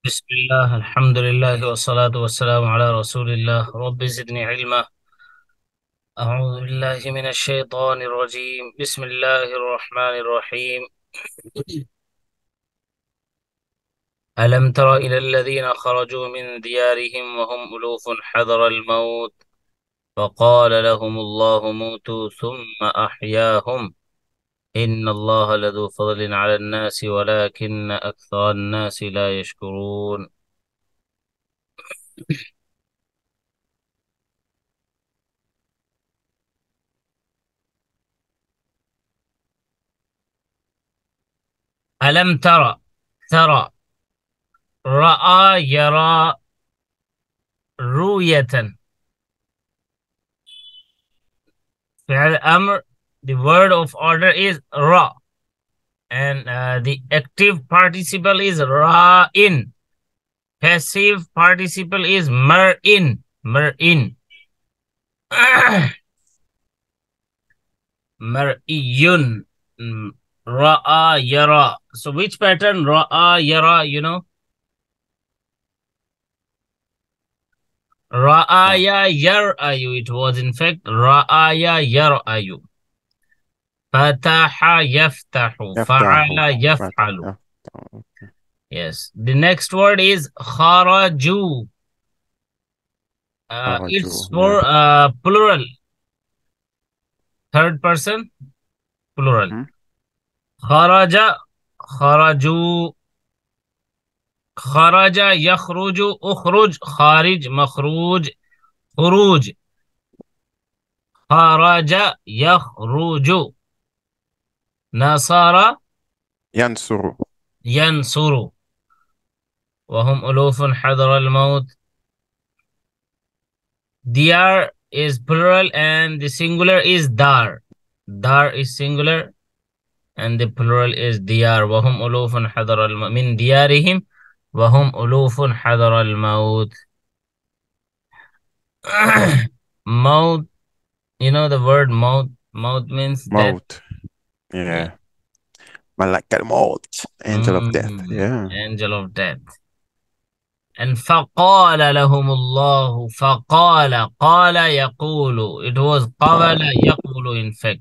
بسم الله الحمد لله والصلاة والسلام على رسول الله رب زدني علما. أعوذ بالله من الشيطان الرجيم. بسم الله الرحمن الرحيم. ألم تر إلى الذين خرجوا من ديارهم وهم ألوف حذر الموت فقال لهم الله موتوا ثم أحياهم إن الله لذو فضل على الناس ولكن أكثر الناس لا يشكرون. ألم ترى رأى يرى رؤية فعل أمر. The word of order is ra, and the active participle is ra'in. Passive participle is mar'in. Mar'iyun. Ra'a yara. So which pattern? Ra'a yara, you know? Ra'aya yar'ayu. It was in fact Ra'aya yar'ayu. Fataha yaftahu. Fa'ala yaf'alu. Yes. The next word is kharaju. It's for plural. Third person, plural. Kharaja, kharaju. Kharaja, yakhruju, ukhruj, kharij, makhruj, khuruj. Kharaja, yakhruju. Nasara, yansuru. وهم ألوف حذر الموت. Diyar is plural and the singular is dar. Dar is singular and the plural is diyar. وهم ألوف حذر الموت من ديارهم وهم ألوف حذر الموت. Maut, you know the word maut. Maut means death. Yeah. Malaikat maut, angel of death. Yeah. Angel of death. And فقال لهم الله. فقال, قال يقول. It was قال يقول in fact.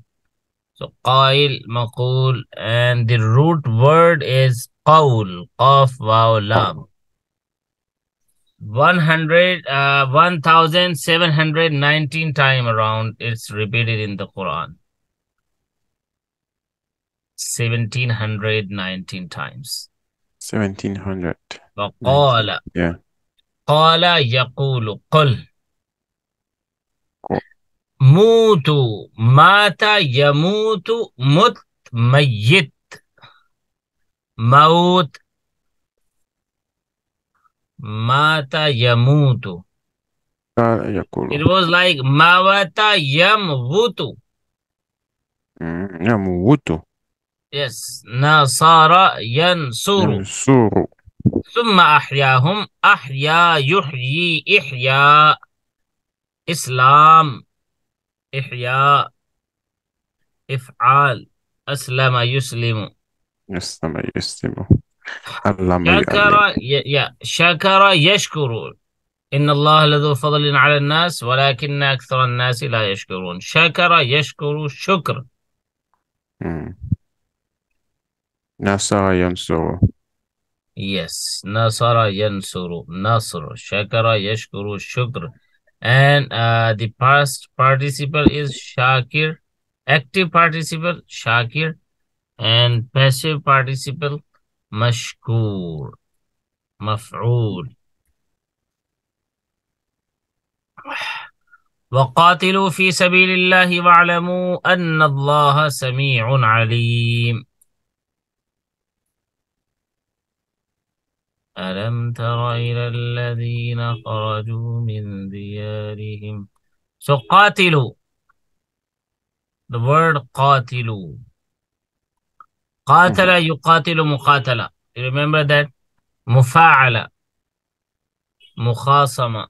So قائل, مقول, and the root word is قول. قاف واو لام. 1719 times around it's repeated in the Quran. 1719 times. 1700. فقال. Yeah. قال يقول. قل. موتوا. مات يموت. مت ميت. موت. مات يموت. يقول. It was like موت يموت. يموت. Yes. نصر ينصر. ثم أحياهم. أحيا يحيي. إحياء. إسلام. إحياء. إفعال. أسلم يسلم. يسلم يسلم. شكر يشكر. إن الله لذو فضل على الناس ولكن أكثر الناس لا يشكرون. شكر يشكر شكر. نصر ينصر. Yes. نصر ينصر. نصر. شكر يشكر شكر. And the past participle is shakir. Active participle shakir. And passive participle mashkur. مفعول. وقاتلوا في سبيل الله واعلموا أن الله سميع عليم. ألم تر إلى الذين خرجوا من ديارهم. So قاتلوا. The word قاتلوا. قاتل يقاتل مقاتلة. You remember that? مفاعلة. مخاصمة.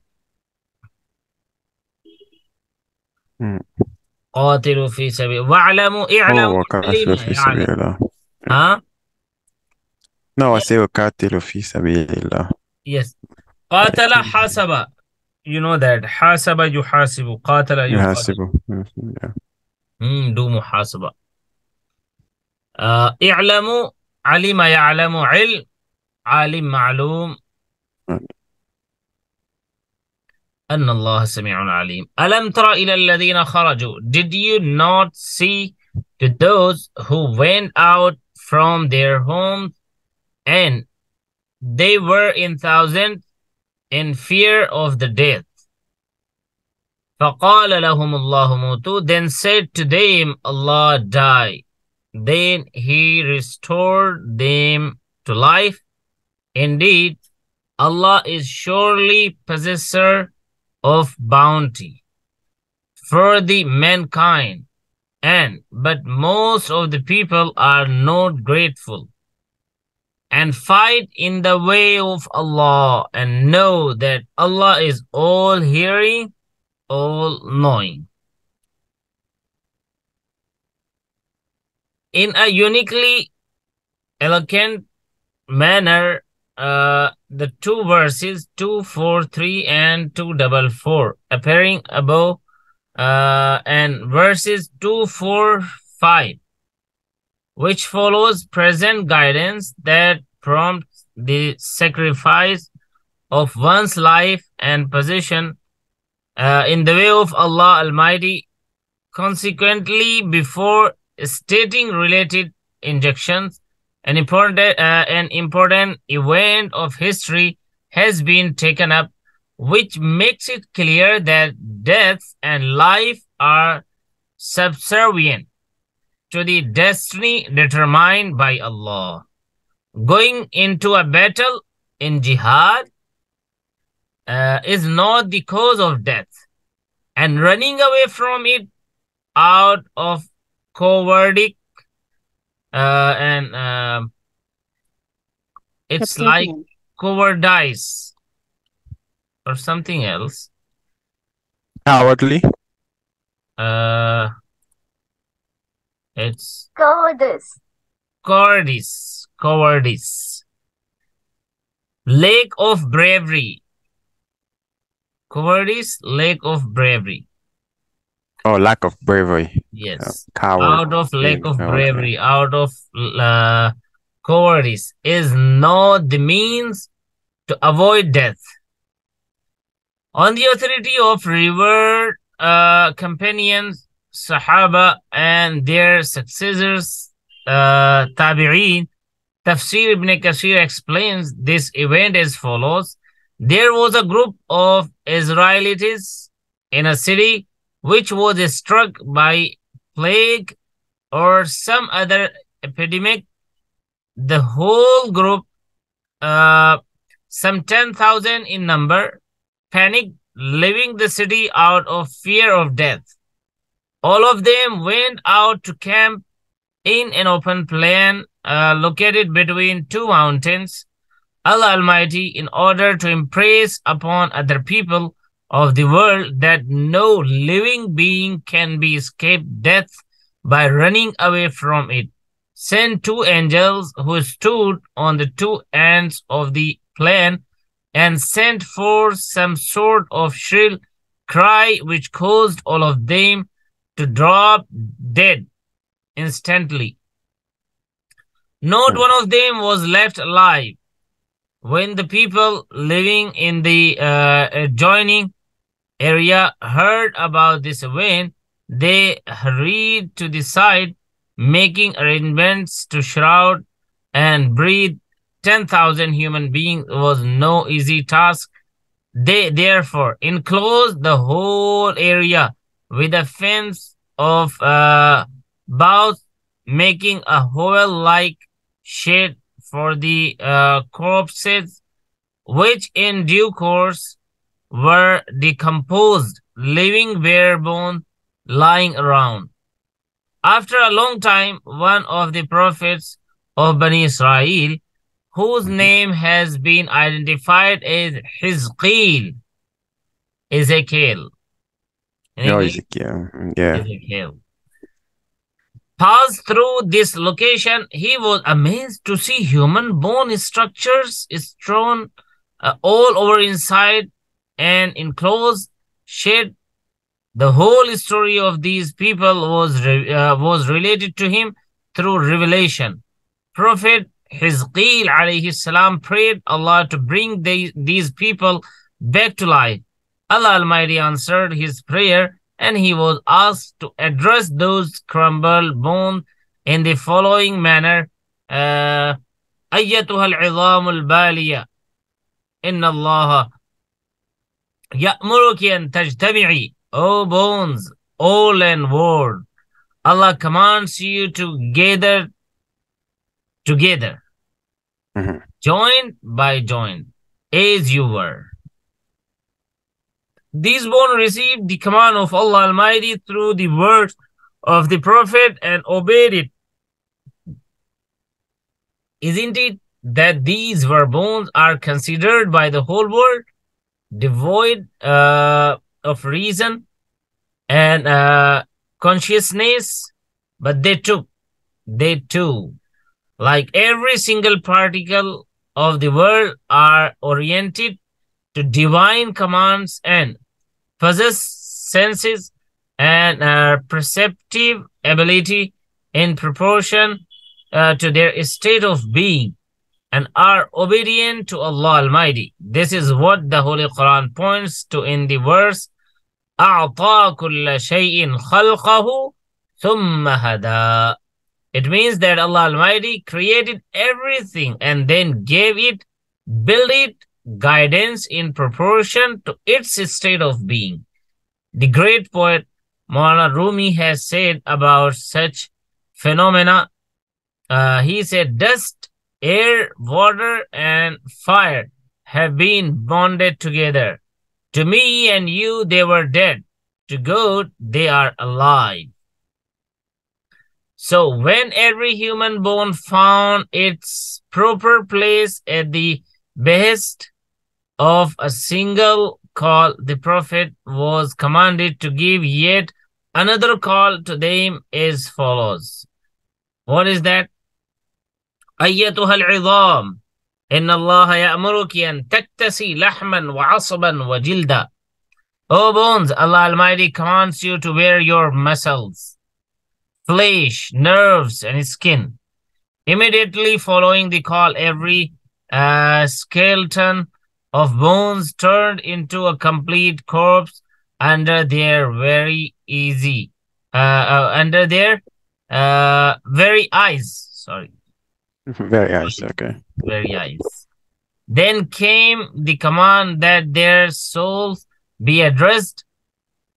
قاتلوا في سبيل واعلموا. اعلموا قاتلوا في سبيل الله. ها؟ No, I say وقاتلوا في سبيل الله. Yes. Qatala hasaba. You know that. Hasaba yuhasibu. Qatala yuqatilu. يحاسبه. Yeah. Do muhasaba. i'lamu alima ya'lamu ilm. Alim ma'lum. أن الله سميع عليم. ألم تر إلى الذين خرجوا. Did you not see to those who went out from their homes and they were in thousands in fear of the death? فقال لهم الله موتوا. Then said to them, Allah, die. Then he restored them to life. Indeed, Allah is surely possessor of bounty for the mankind, but most of the people are not grateful. And fight in the way of Allah, and know that Allah is all hearing, all knowing. In a uniquely eloquent manner, the two verses 243 and 244 appearing above, and verses 245, which follows, present guidance that prompts the sacrifice of one's life and position in the way of Allah Almighty. Consequently, before stating related injunctions, an important event of history has been taken up, which makes it clear that death and life are subservient to the destiny determined by Allah. Going into a battle in jihad is not the cause of death, and running away from it out of cowardice and it's like cowardice or something else. Cowardly. It's Cowardice. cowardice. Lack of bravery. Cowardice, lack of bravery. Oh, lack of bravery. Yes. Coward. Out of lack of Okay. bravery, out of cowardice is not the means to avoid death. On the authority of revered companions, Sahaba, and their successors, Tabi'een, Tafsir ibn Kathir explains this event as follows. There was a group of Israelites in a city which was struck by plague or some other epidemic. The whole group, some 10,000 in number, panicked, leaving the city out of fear of death. All of them went out to camp in an open plain located between two mountains. Allah Almighty, in order to impress upon other people of the world that no living being can be escaped death by running away from it, sent two angels who stood on the two ends of the plain and sent forth some sort of shrill cry which caused all of them to drop dead instantly. Not one of them was left alive. When the people living in the adjoining area heard about this event, they hurried to the side, making arrangements to shroud and breathe 10,000 human beings was no easy task. They therefore enclosed the whole area with a fence of boughs, making a hole-like shed for the corpses, which in due course were decomposed, leaving bare bones lying around. After a long time, one of the prophets of Bani Israel, whose name has been identified as Ezekiel. No, Ezekiel. Yeah. Ezekiel. Passed through this location, he was amazed to see human bone structures strewn all over inside and enclosed shed. The whole story of these people was related to him through revelation. Prophet Hizqeel alayhi salam prayed Allah to bring these people back to life. Allah Almighty answered his prayer, and he was asked to address those crumbled bones in the following manner: أيتها العظام البالية إن الله يأمرك أن تجتمعي. O bones, all and world, Allah commands you to gather together, joint by joint, as you were. These bones received the command of Allah Almighty through the words of the Prophet and obeyed it. Isn't it that these were bones are considered by the whole world devoid of reason and consciousness? But they too, like every single particle of the world, are oriented to divine commands and possess senses and perceptive ability in proportion to their state of being, and are obedient to Allah Almighty. This is what the Holy Quran points to in the verse, أَعْطَى كُلَّ شَيْءٍ خَلْقَهُ ثُمَّ هَدَى. It means that Allah Almighty created everything and then gave it, built it, guidance in proportion to its state of being. The great poet Maulana Rumi has said about such phenomena, he said, dust, air, water, and fire have been bonded together. To me and you, they were dead. To God, they are alive. So when every human bone found its proper place at the behest of a single call, the Prophet was commanded to give yet another call to them as follows. What is that? أيتها العظام إن الله يأمرك أن تكتسي لحما وعصبا وجلدا. O bones, Allah Almighty commands you to wear your muscles, flesh, nerves, and skin. Immediately following the call, every skeleton of bones turned into a complete corpse under their very eyes. Sorry. Very eyes, okay. Very eyes. Then came the command that their souls be addressed,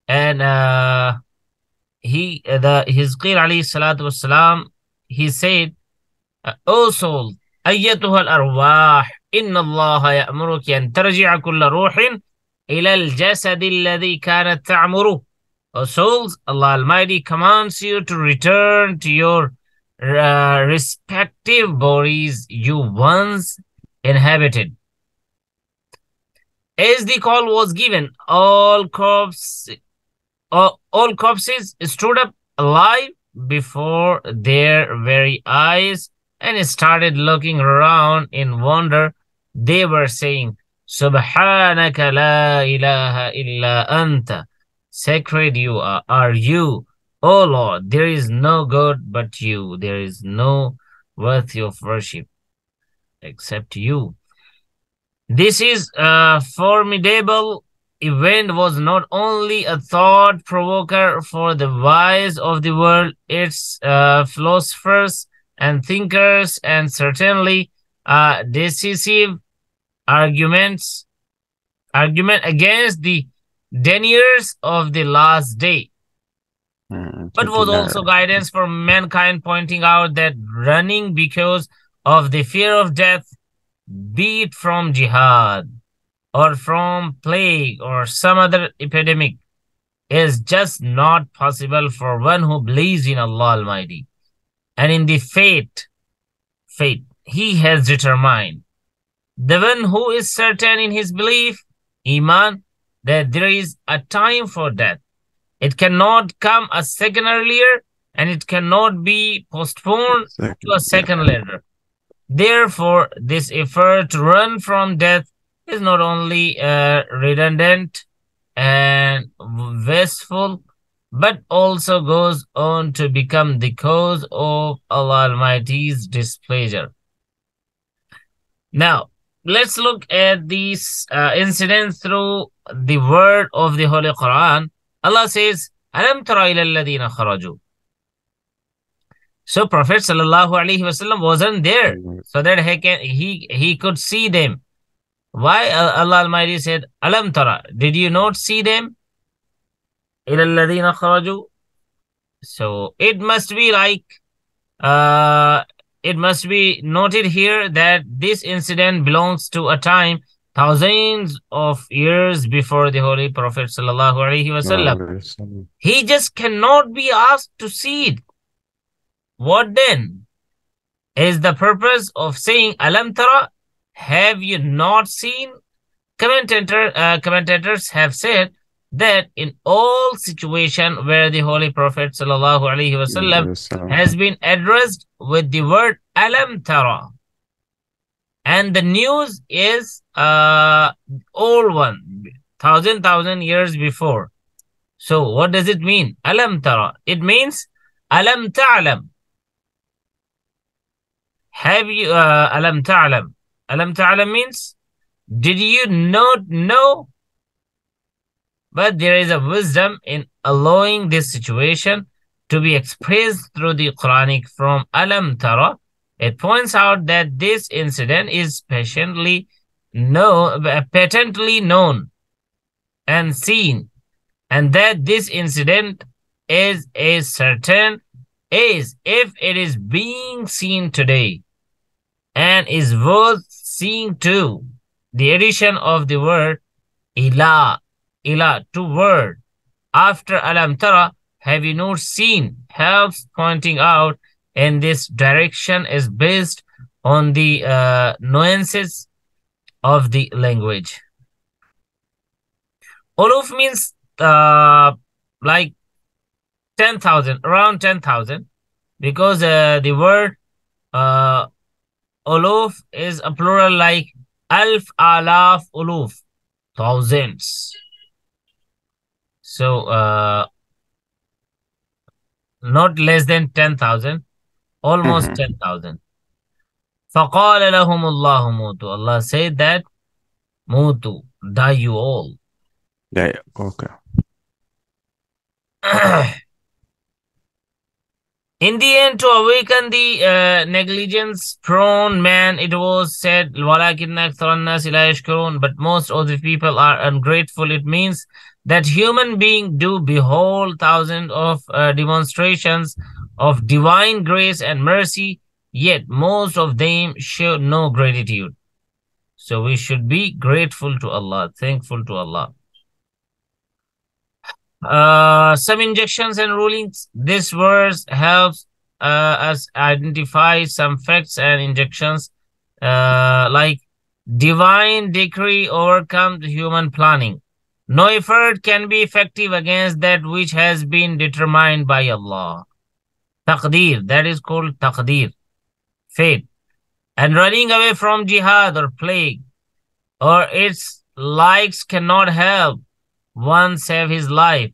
and Hizqeel alayhi salatu wassalam, he said, O soul, أيتها الأرواح إن الله يأمرك أن ترجع كل روح إلى الجسد الذي كانت تعمره. O souls, Allah Almighty commands you to return to your respective bodies you once inhabited. As the call was given, all corpses stood up alive before their very eyes and started looking around in wonder. They were saying, Subhanaka la ilaha illa anta. Sacred you are you, O Lord. There is no God but you. There is no worthy of worship except you. This is a formidable event was not only a thought provoker for the wise of the world, its philosophers and thinkers, and certainly decisive argument against the deniers of the last day, but was also guidance for mankind, pointing out that running because of the fear of death, be it from jihad or from plague or some other epidemic, is just not possible for one who believes in Allah Almighty and in the fate He has determined. The one who is certain in his belief, Iman, that there is a time for death. It cannot come a second earlier, and it cannot be postponed to a second later. Therefore, this effort to run from death is not only redundant and wasteful, but also goes on to become the cause of Allah Almighty's displeasure. Now, let's look at these incidents through the word of the Holy Quran. Allah says, Alam tara ila alladhina kharaju. So Prophet sallallahu alaihi wasallam wasn't there so that he could see them. Why Allah Almighty said, Alam tara, did you not see them? Ila alladhina kharaju. So it must be like, it must be noted here that this incident belongs to a time thousands of years before the Holy Prophet sallallahu alaihi wasallam. He just cannot be asked to see it. What then is the purpose of saying Alam tara? Have you not seen? Commentators have said that in all situations where the Holy Prophet sallallahu alaihi wasallam has been addressed with the word Alam tara, and the news is old one, thousand years before. So what does it mean? Alam tara. It means Alam ta'lam. Have you Alam ta'lam? Alam ta'lam means, did you not know? But there is a wisdom in allowing this situation to be expressed through the Quranic from Alam tara. It points out that this incident is patently known and seen, and that this incident is as certain as if it is being seen today, and is worth seeing too. The addition of the word ila to word after Alam tara, have you not seen, helps pointing out in this direction is based on the nuances of the language. Uluf means like 10,000, around 10,000, because the word uluf is a plural like alf, alaf, uluf, thousands. So not less than 10,000, almost 10,000. فَقَالَ لَهُمُ اللَّهُ مُوتُوا. Allah said that, mutu, die you all. Yeah, okay. In the end, to awaken the negligence-prone man, it was said, وَلَكِنَّ أَكْثَرَ النَّاسِ لَا يَشْكُرُونَ. But most of the people are ungrateful. It means that human beings do behold thousands of demonstrations of divine grace and mercy, yet most of them show no gratitude. So we should be grateful to Allah, thankful to Allah. Some injections and rulings. This verse helps us identify some facts and injections, like divine decree overcomes human planning. No effort can be effective against that which has been determined by Allah. Taqdeer, that is called taqdeer, fate. And running away from jihad or plague or its likes cannot help one save his life.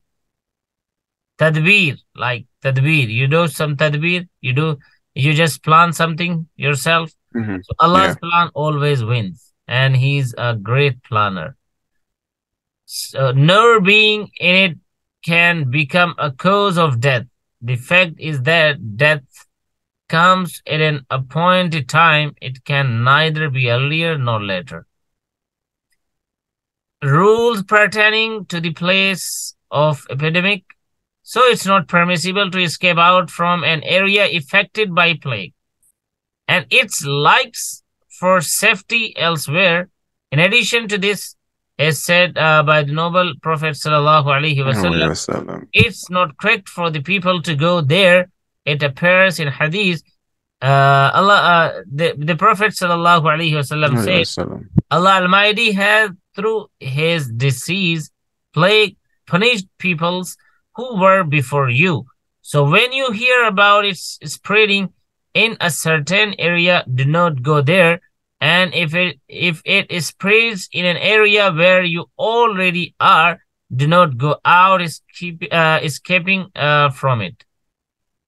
Tadbir, like tadbir, you do some tadbir, you just plan something yourself. So Allah's plan always wins, and He's a great planner. So no being in it can become a cause of death. The fact is that death comes at an appointed time. It can neither be earlier nor later. Rules pertaining to the place of epidemic. So it's not permissible to escape out from an area affected by plague, and its likes for safety elsewhere. In addition to this, as said by the noble Prophet sallallahu alaihi wasallam, it's not correct for the people to go there. It appears in hadith. The Prophet sallallahu alaihi wasallam said, Allah Almighty has, through His disease, plague, punished peoples who were before you. So when you hear about it spreading in a certain area, do not go there. And if it is spreads in an area where you already are, do not go out escaping from it.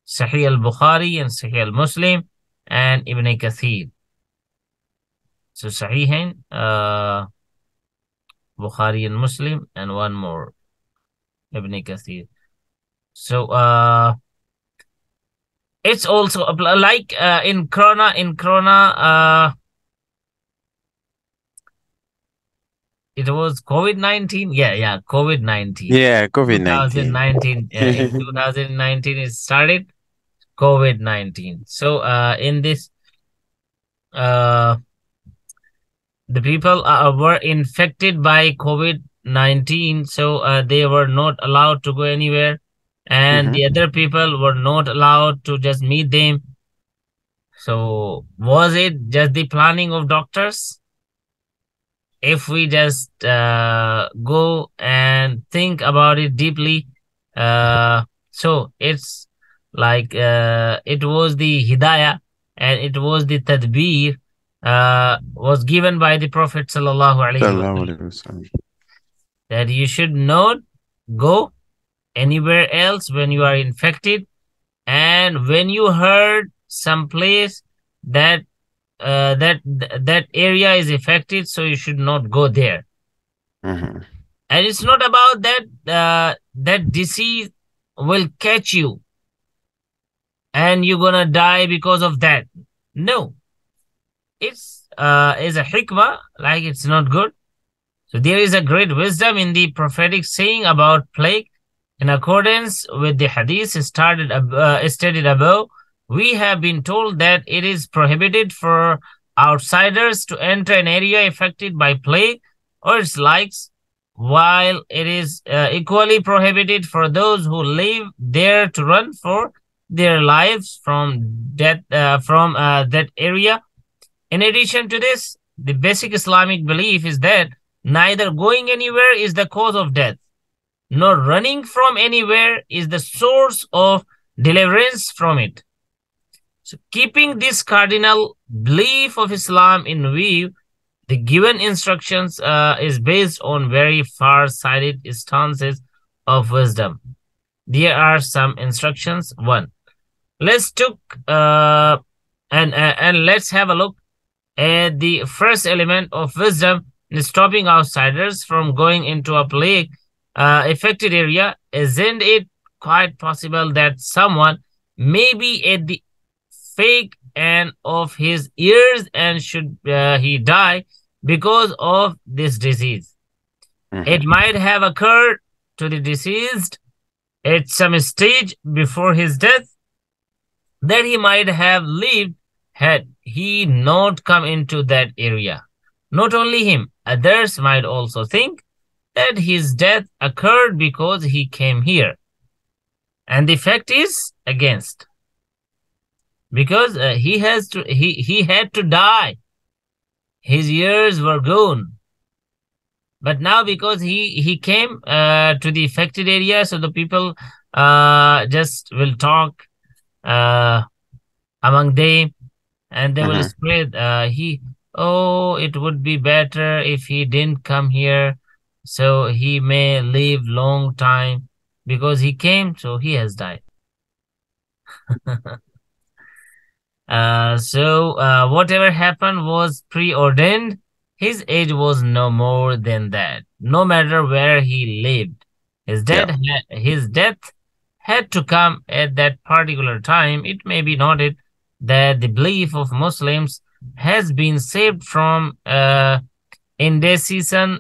Sahih al-Bukhari and Sahih al-Muslim and Ibn Kathir. So Sahihain, Bukhari and Muslim, and one more, Ibn Kathir. So it's also like in Corona, it was COVID-19. Yeah, COVID-19. Yeah, COVID-19. 2019. In 2019 it started COVID-19. So in this, the people were infected by COVID-19, so they were not allowed to go anywhere, and the other people were not allowed to just meet them. So was it just the planning of doctors? If we just go and think about it deeply, so it's like it was the hidayah and it was the tadbir was given by the Prophet sallallahu alaihi wasallam that you should not go anywhere else when you are infected, and when you heard some place that that area is affected, so you should not go there. And it's not about that that disease will catch you and you're gonna die because of that. No, it's is a hikmah, like it's not good. So there is a great wisdom in the prophetic saying about plague. In accordance with the hadith stated above, we have been told that it is prohibited for outsiders to enter an area affected by plague or its likes, while it is equally prohibited for those who live there to run for their lives from that area. In addition to this, the basic Islamic belief is that neither going anywhere is the cause of death, nor running from anywhere is the source of deliverance from it. So keeping this cardinal belief of Islam in view, the given instructions is based on very far-sighted stances of wisdom. There are some instructions. One, let's let's have a look at the first element of wisdom in stopping outsiders from going into a plague affected area. Isn't it quite possible that someone may be at the fake end of his ears and should he die because of this disease? It might have occurred to the deceased at some stage before his death that he might have lived had he not come into that area. Not only him, others might also think that his death occurred because he came here. And the fact is against, because he had to die. His years were gone. But now because he came to the affected area, so the people just will talk among them, and they will spread it would be better if he didn't come here, so he may live long time because he came, so he has died. So whatever happened was preordained. His age was no more than that, no matter where he lived. His death had to come at that particular time. It may be noted that the belief of Muslims has been saved from indecision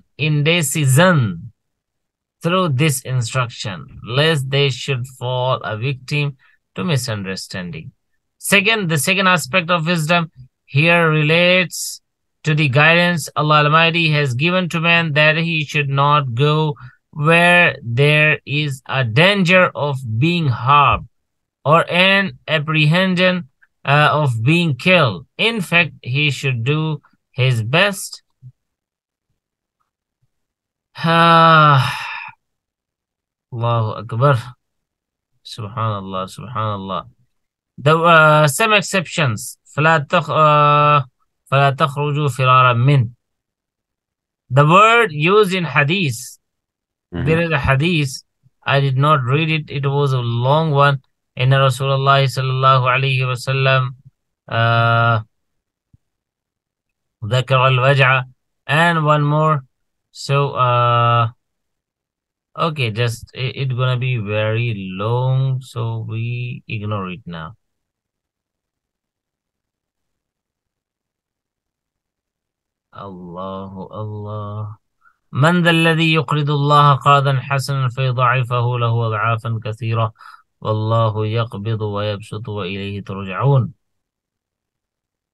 through this instruction, lest they should fall a victim to misunderstanding. Second, the second aspect of wisdom here relates to the guidance Allah Almighty has given to man, that he should not go where there is a danger of being harmed or an apprehension of being killed. In fact, he should do his best. Allahu Akbar. Subhanallah. There were some exceptions. فلا فَلَا تَخْرُجُوا فِرَارًا مِّنْهُ. The word used in hadith, there is a hadith, I did not read it, it was a long one. Inna Rasulullah sallallahu alayhi wa sallam ذكر الوجع, and one more. So, okay, just it's gonna be very long, so we ignore it now. Allahu Allah. من ذا الذي يقرض الله قرضا حسنا فيضاعفه له أضعافا كثيرة والله يقبض ويبسط وإليه ترجعون.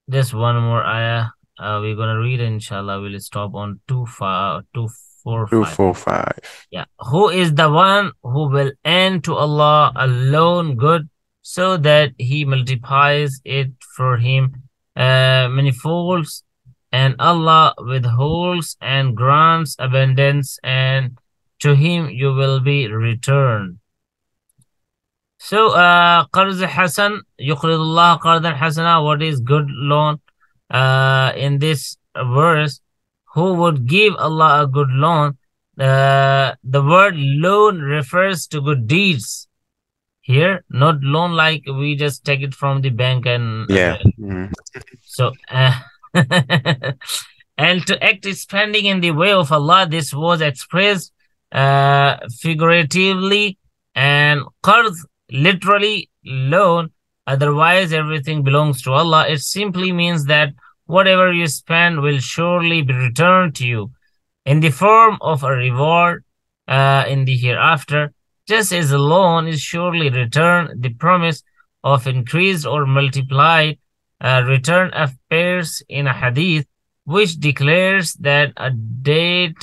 Just one more ayah. We're gonna read it, inshallah. We'll stop on 245. Yeah. Who is the one who will end to Allah alone good, so that He multiplies it for him many folds, and Allah withholds and grants abundance, and to Him you will be returned. So, qarz hasan, yuqridullah qardan hasana, what is good loan? In this verse, who would give Allah a good loan? The word loan refers to good deeds here, not loan like we just take it from the bank and so and to act spending in the way of Allah. This was expressed figuratively, and qarz literally loan. Otherwise, everything belongs to Allah. It simply means that whatever you spend will surely be returned to you in the form of a reward in the hereafter. Just as a loan is surely returned, the promise of increased or multiplied return appears in a hadith which declares that a debt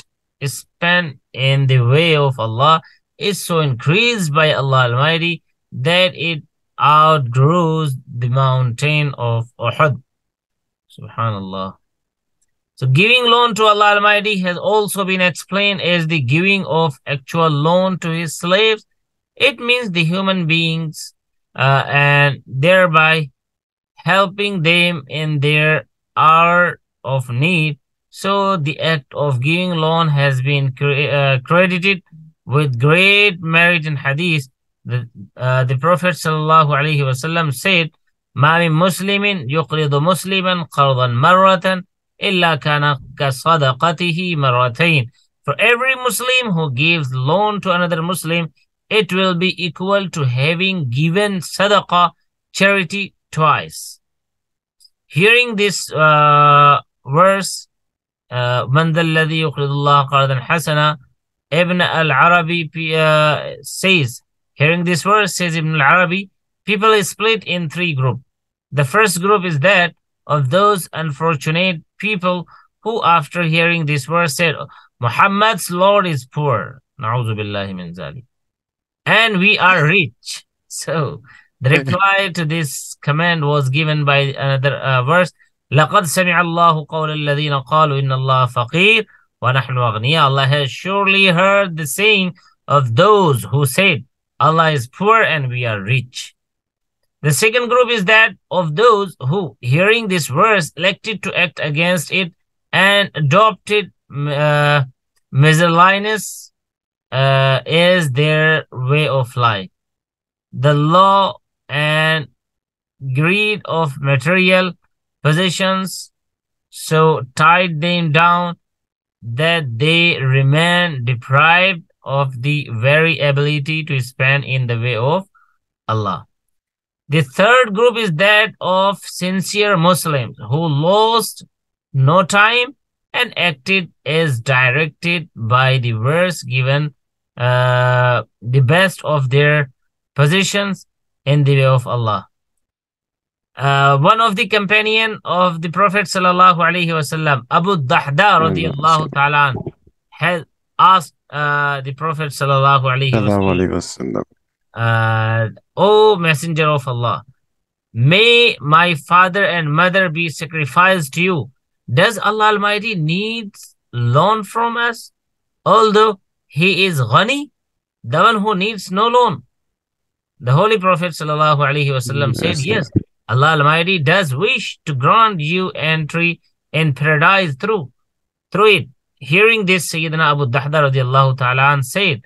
spent in the way of Allah is so increased by Allah Almighty that it outgrows the mountain of Uhud. Subhanallah. So giving loan to Allah Almighty has also been explained as the giving of actual loan to His slaves. It means the human beings and thereby helping them in their hour of need. So the act of giving loan has been credited with great merit in hadith. The Prophet sallallahu alaihi wasallam said, "Ma min muslimin yuqridu musliman qardan marratan illa kana kasadaqatihi marratayn." For every Muslim who gives loan to another Muslim, it will be equal to having given sadaqah, charity, twice. Hearing this verse, "Man dhal ladhi yuqridu Allah qardan hasana," Ibn al-Arabi says, hearing this verse, says Ibn al-Arabi, people is split in three groups. The first group is that of those unfortunate people who, after hearing this verse, said, Muhammad's Lord is poor, na'udhu billahi min zalik, and we are rich. So the reply to this command was given by another verse, لَقَدْ سَمِعَ اللَّهُ قَوْلَ الَّذِينَ قَالُوا إِنَّ اللَّهَ فَقِيرٌ وَنَحْنُ أَغْنِيَاءُ. Allah has surely heard the saying of those who said, Allah is poor and we are rich. The second group is that of those who, hearing this verse, elected to act against it and adopted miserliness as their way of life. The law and greed of material possessions so tied them down that they remain deprived of the very ability to spend in the way of Allah. The third group is that of sincere Muslims who lost no time and acted as directed by the verse, given the best of their positions in the way of Allah. One of the companion of the Prophet sallallahu alaihi wasallam, Abu Dahda radiyallahu ta'ala, has asked the Prophet sallallahu alaihi wasallam, O Messenger of Allah, may my father and mother be sacrificed to you. Does Allah Almighty need loan from us, although He is Ghani, the one who needs no loan? The Holy Prophet sallallahu alaihi wasallam said, yes, Allah Almighty does wish to grant you entry in paradise through it. Hearing this, Sayyidina Abu Dahda radiallahu ta'ala said,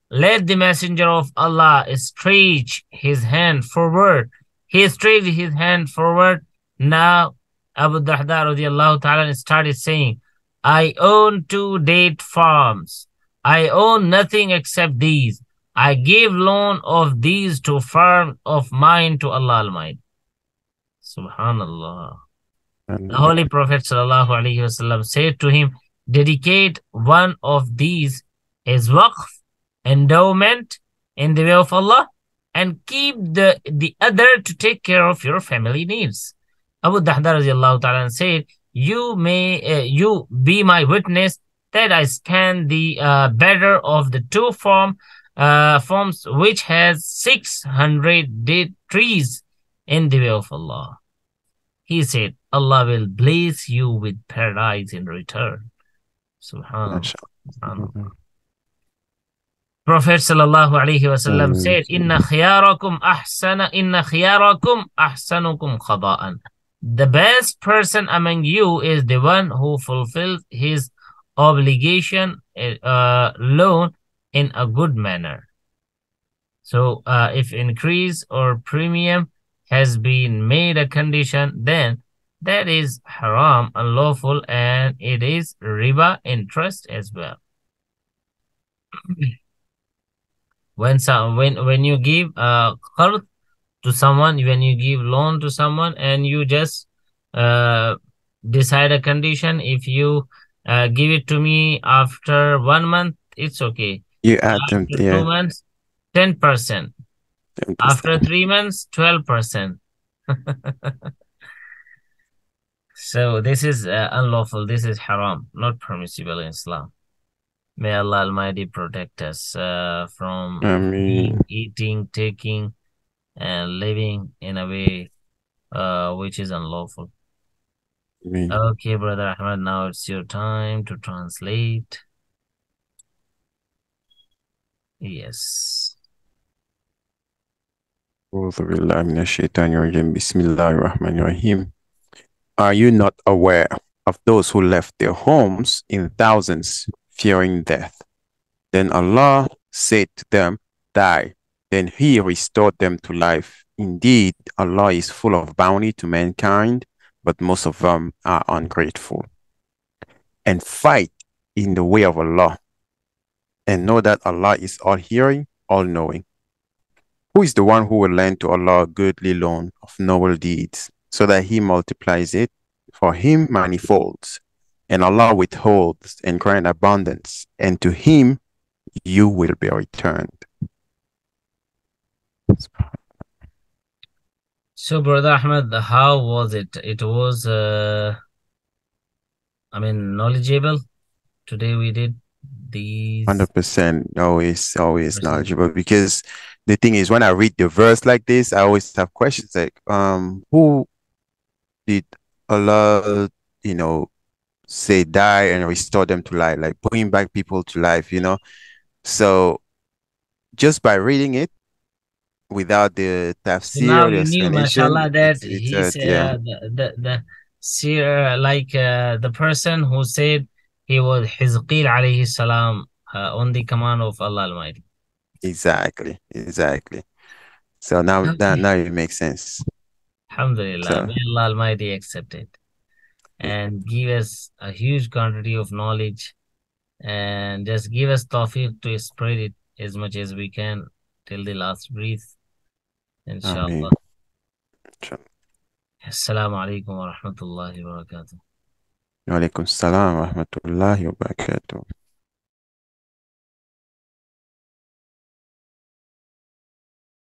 let the Messenger of Allah stretch his hand forward. He stretched his hand forward. Now Abu Dahda radiallahu ta'ala started saying, I own 2 date farms. I own nothing except these. I give loan of these 2 farms of mine to Allah Almighty. Subhanallah. The Holy Prophet sallallahu alaihi wasallam said to him, dedicate one of these as waqf, endowment in the way of Allah, and keep the other to take care of your family needs. Abu Dahda radiallahu ta'ala said, you be my witness that I stand the better of the 2 forms which has 600 date trees in the way of Allah. He said, Allah will bless you with paradise in return. Subhanallah. Subhanallah. Prophet sallallahu alaihi wasallam said, Inna khiyarakum ahsanukum khada'an. The best person among you is the one who fulfills his obligation loan in a good manner. So if increase or premium has been made a condition, then that is haram, unlawful, and it is riba, interest as well. When you give qard to someone, when you give loan to someone, and you just decide a condition, if you give it to me after 1 month, it's okay. You add them, After 2 months, 10%. After 3 months, 12%. So this is unlawful. This is haram, not permissible in Islam. May Allah Almighty protect us from eating, taking, and living in a way which is unlawful. Okay, Brother Ahmed, now it's your time to translate. Yes. Bismillahirrahmanirrahim. Are you not aware of those who left their homes in thousands, fearing death? Then Allah said to them, die. Then He restored them to life. Indeed, Allah is full of bounty to mankind, but most of them are ungrateful. And fight in the way of Allah, and know that Allah is all-hearing, all-knowing. Who is the one who will lend to Allah a goodly loan of noble deeds, so that He multiplies it for him manifolds? And Allah withholds and grant abundance, and to Him you will be returned. So, Brother Ahmed, how was it? It was, knowledgeable. Today we did these. 100%, always knowledgeable, because the thing is, when I read the verse like this, I always have questions like, who did Allah, say die and restore them to life, like bring back people to life, So just by reading it without the tafsir, now the you knew, mashallah, that he said the seer, like the person who said he was Hizqil alayhi salam on the command of Allah Almighty. Exactly. So now it makes sense. Alhamdulillah. So, may Allah Almighty accept it and give us a huge quantity of knowledge, and just give us tawfiq to spread it as much as we can till the last breath. Inshallah. Assalamu alaikum wa rahmatullahi wa barakatuh. Alaikum, salam wa rahmatullahi wa barakatuh.